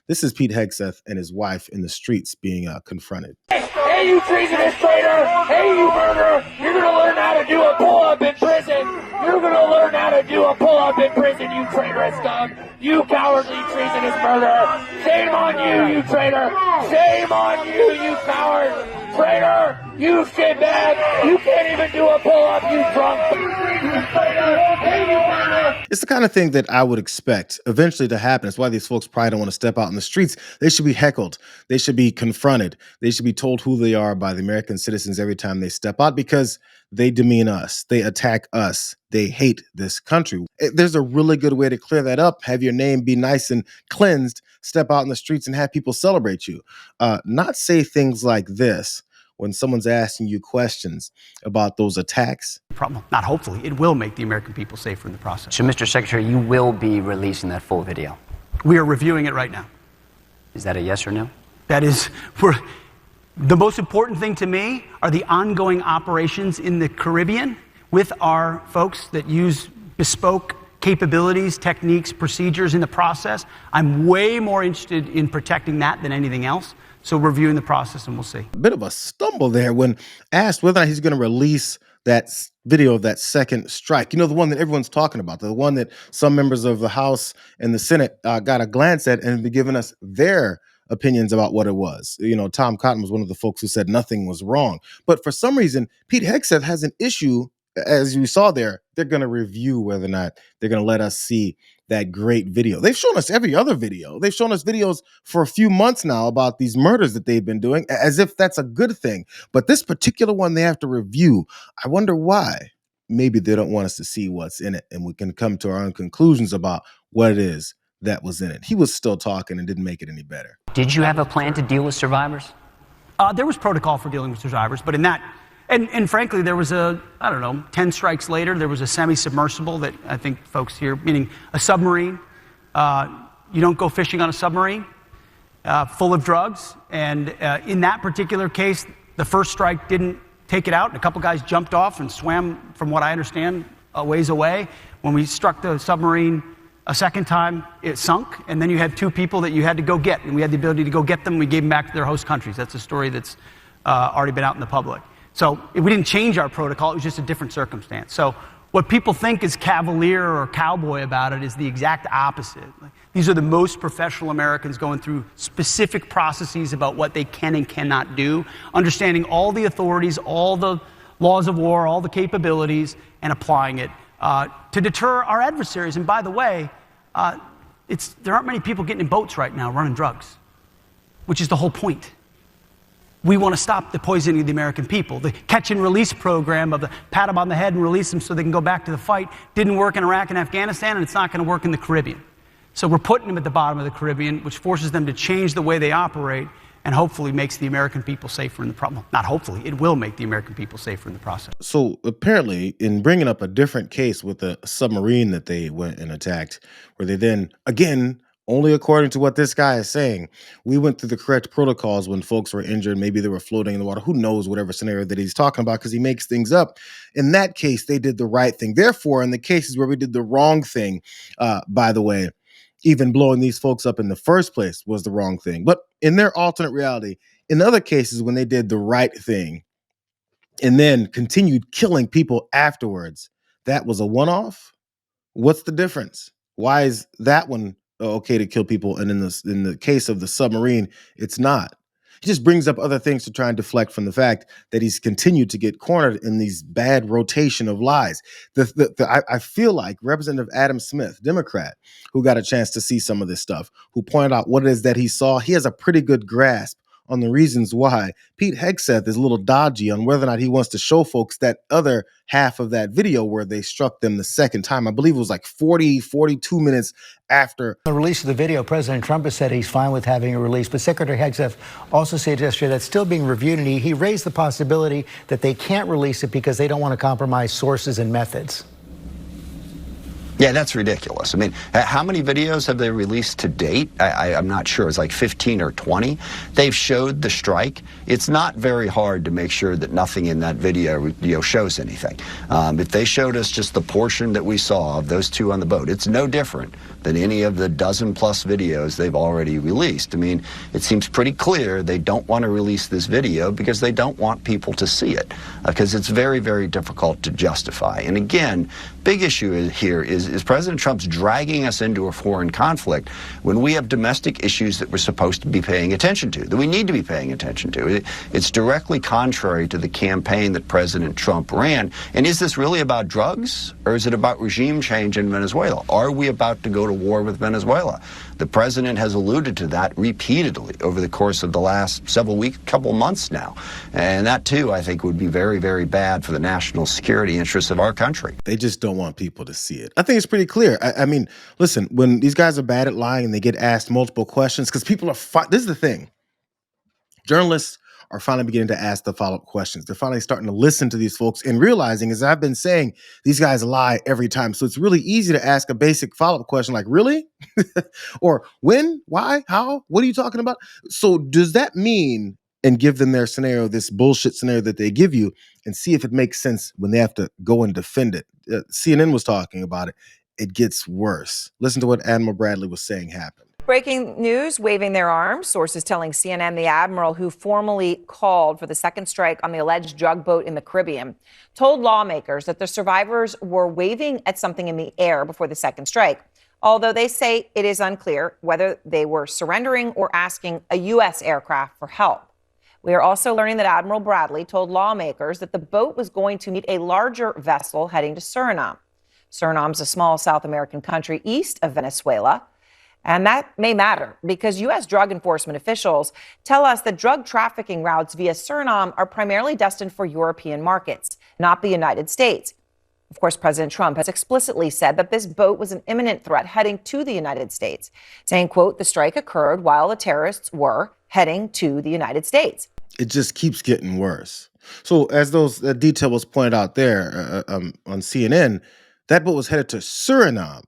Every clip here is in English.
This is Pete Hegseth and his wife in the streets being confronted. Hey, you treasonous traitor! Hey, you murderer! You're gonna learn how to do a pull-up in prison! You're gonna learn how to do a pull-up in prison, you traitorous scum! You cowardly, treasonous murderer! Shame on you, you traitor! Shame on you, you coward! Traitor! You shitbag! You can't even do a pull-up, you drunk! Hey, you murderer! It's the kind of thing that I would expect eventually to happen. It's why these folks probably don't want to step out in the streets. They should be heckled. They should be confronted. They should be told who they are by the American citizens every time they step out, because they demean us. They attack us. They hate this country. There's a really good way to clear that up. Have your name be nice and cleansed. Step out in the streets and have people celebrate you. Not say things like this when someone's asking you questions about those attacks. Problem. Not hopefully. It will make the American people safer in the process. So, Mr. Secretary, you will be releasing that full video? We are reviewing it right now. Is that a yes or no? That is, the most important thing to me are the ongoing operations in the Caribbean with our folks that use bespoke capabilities, techniques, procedures in the process. I'm way more interested in protecting that than anything else. So we're reviewing the process and we'll see. A bit of a stumble there when asked whether or not he's going to release that video of that second strike. You know, the one that everyone's talking about, the one that some members of the House and the Senate got a glance at and be giving us their opinions about what it was. You know, Tom Cotton was one of the folks who said nothing was wrong. But for some reason, Pete Hegseth has an issue. As you saw there, they're going to review whether or not they're going to let us see that great video. They've shown us every other video. They've shown us videos for a few months now about these murders that they've been doing, as if that's a good thing. But this particular one they have to review. I wonder why. Maybe they don't want us to see what's in it, and we can come to our own conclusions about what it is that was in it. He was still talking and didn't make it any better. Did you have a plan to deal with survivors? There was protocol for dealing with survivors, but in that, and frankly, there was 10 strikes later, there was a semi-submersible that I think folks here, meaning a submarine. You don't go fishing on a submarine full of drugs. And in that particular case, the first strike didn't take it out. A couple guys jumped off and swam, from what I understand, a ways away. When we struck the submarine a second time, it sunk. And then you had two people that you had to go get. And we had the ability to go get them. We gave them back to their host countries. That's a story that's already been out in the public. So we didn't change our protocol. It was just a different circumstance. So what people think is cavalier or cowboy about it is the exact opposite. These are the most professional Americans going through specific processes about what they can and cannot do, understanding all the authorities, all the laws of war, all the capabilities, and applying it to deter our adversaries. And by the way, there aren't many people getting in boats right now running drugs, which is the whole point. We want to stop the poisoning of the American people. The catch and release program of the pat them on the head and release them so they can go back to the fight didn't work in Iraq and Afghanistan, and it's not going to work in the Caribbean. So we're putting them at the bottom of the Caribbean, which forces them to change the way they operate and hopefully makes the American people safer in the process. Not hopefully, it will make the American people safer in the process. So apparently, in bringing up a different case with a submarine that they went and attacked, where they then, again, only according to what this guy is saying, we went through the correct protocols when folks were injured. Maybe they were floating in the water. Who knows, whatever scenario that he's talking about, because he makes things up. In that case, they did the right thing. Therefore, in the cases where we did the wrong thing, by the way, even blowing these folks up in the first place was the wrong thing. But in their alternate reality, in other cases, when they did the right thing and then continued killing people afterwards, that was a one-off? What's the difference? Why is that one okay to kill people, and in the case of the submarine, it's not? He just brings up other things to try and deflect from the fact that he's continued to get cornered in these bad rotation of lies. I feel like Representative Adam Smith, Democrat, who got a chance to see some of this stuff, who pointed out what it is that he saw, he has a pretty good grasp on the reasons why Pete Hegseth is a little dodgy on whether or not he wants to show folks that other half of that video where they struck them the second time. I believe it was like 42 minutes after the release of the video. President Trump has said he's fine with having it released, but Secretary Hegseth also said yesterday that's still being reviewed, and he raised the possibility that they can't release it because they don't want to compromise sources and methods. Yeah, that's ridiculous. I mean, how many videos have they released to date? I'm not sure. It's like 15 or 20. They've showed the strike. It's not very hard to make sure that nothing in that video shows anything. If they showed us just the portion that we saw of those two on the boat, it's no different than any of the dozen-plus videos they've already released. I mean, it seems pretty clear they don't want to release this video because they don't want people to see it, because it's very, very difficult to justify. And again, big issue here is President Trump's dragging us into a foreign conflict when we have domestic issues that we're supposed to be paying attention to, that we need to be paying attention to. It's directly contrary to the campaign that President Trump ran. And is this really about drugs, or is it about regime change in Venezuela? Are we about to go to war with Venezuela? The president has alluded to that repeatedly over the course of the last several weeks, couple months now. And that, too, I think would be very, very bad for the national security interests of our country. They just don't want people to see it. I think it's pretty clear. I mean, listen, when these guys are bad at lying and they get asked multiple questions, because people are, this is the thing. Journalists are finally beginning to ask the follow-up questions. They're finally starting to listen to these folks and realizing, as I've been saying, these guys lie every time. So it's really easy to ask a basic follow-up question like, really? Or when? Why? How? What are you talking about? So does that mean, and give them their scenario, this bullshit scenario that they give you, and see if it makes sense when they have to go and defend it? CNN was talking about it. It gets worse. Listen to what Admiral Bradley was saying happened. Breaking news, waving their arms. Sources telling CNN the admiral who formally called for the second strike on the alleged drug boat in the Caribbean told lawmakers that the survivors were waving at something in the air before the second strike, although they say it is unclear whether they were surrendering or asking a U.S. aircraft for help. We are also learning that Admiral Bradley told lawmakers that the boat was going to meet a larger vessel heading to Suriname. Suriname's a small South American country east of Venezuela. And that may matter because U.S. drug enforcement officials tell us that drug trafficking routes via Suriname are primarily destined for European markets, not the United States. Of course, President Trump has explicitly said that this boat was an imminent threat heading to the United States, saying, quote, the strike occurred while the terrorists were heading to the United States. It just keeps getting worse. So as those detail was pointed out there on CNN, that boat was headed to Suriname.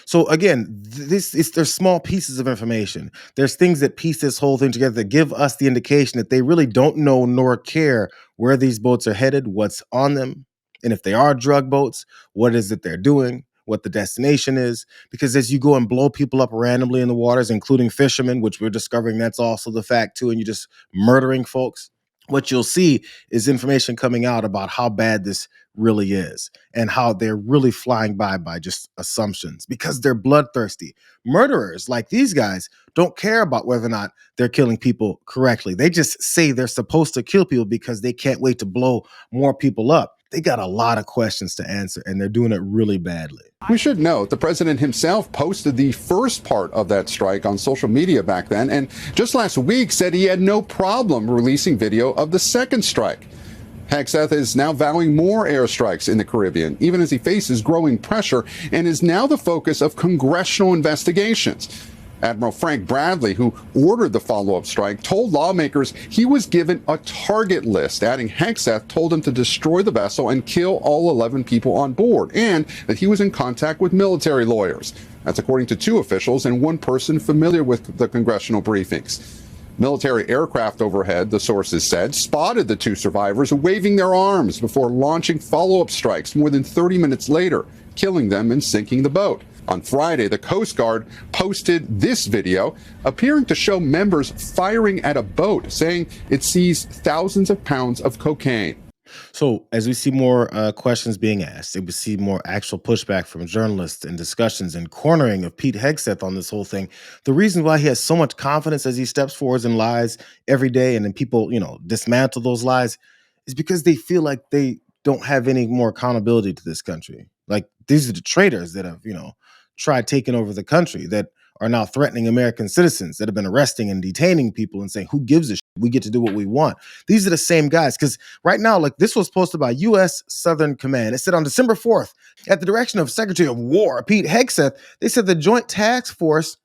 So again, there's small pieces of information. There's things that piece this whole thing together that give us the indication that they really don't know nor care where these boats are headed, what's on them, and if they are drug boats, what is it they're doing, what the destination is. Because as you go and blow people up randomly in the waters, including fishermen, which we're discovering that's also the fact too, and you're just murdering folks, what you'll see is information coming out about how bad this really is and how they're really flying by just assumptions because they're bloodthirsty. Murderers like these guys don't care about whether or not they're killing people correctly. They just say they're supposed to kill people because they can't wait to blow more people up. They got a lot of questions to answer, and they're doing it really badly. We should note the president himself posted the first part of that strike on social media back then, and just last week said he had no problem releasing video of the second strike. Hegseth is now vowing more airstrikes in the Caribbean, even as he faces growing pressure, and is now the focus of congressional investigations. Admiral Frank Bradley, who ordered the follow-up strike, told lawmakers he was given a target list, adding Hegseth told him to destroy the vessel and kill all 11 people on board, and that he was in contact with military lawyers. That's according to two officials and one person familiar with the congressional briefings. Military aircraft overhead, the sources said, spotted the two survivors waving their arms before launching follow-up strikes more than 30 minutes later, killing them and sinking the boat. On Friday, the Coast Guard posted this video appearing to show members firing at a boat, saying it seized thousands of pounds of cocaine. So as we see more questions being asked, we see more actual pushback from journalists and discussions and cornering of Pete Hegseth on this whole thing. The reason why he has so much confidence as he steps forward and lies every day, and then people, dismantle those lies, is because they feel like they don't have any more accountability to this country. Like these are the traitors that have, tried taking over the country, that are now threatening American citizens, that have been arresting and detaining people and saying, who gives a shit? We get to do what we want. These are the same guys. Because right now, like this was posted by U.S. Southern Command. It said on December 4th, at the direction of Secretary of War Pete Hegseth, they said the Joint Task Force.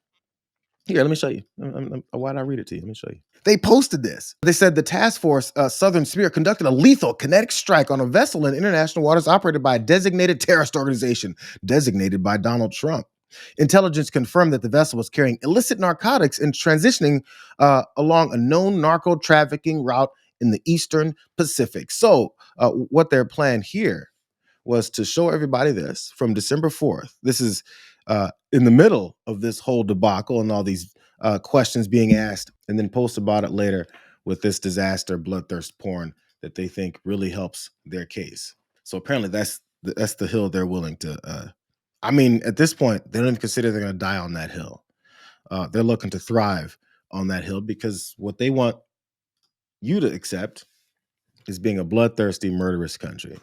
Here, let me show you. Why did I read it to you? Let me show you. They posted this. They said the task force, Southern Spirit, conducted a lethal kinetic strike on a vessel in international waters operated by a designated terrorist organization, designated by Donald Trump. Intelligence confirmed that the vessel was carrying illicit narcotics and transitioning along a known narco trafficking route in the Eastern Pacific. So what their plan here was to show everybody this from December 4th. This is in the middle of this whole debacle and all these questions being asked, and then post about it later with this disaster bloodthirst porn that they think really helps their case. So apparently that's the hill they're willing to. I mean, at this point, they don't even consider they're going to die on that hill. They're looking to thrive on that hill because what they want you to accept is being a bloodthirsty, murderous country.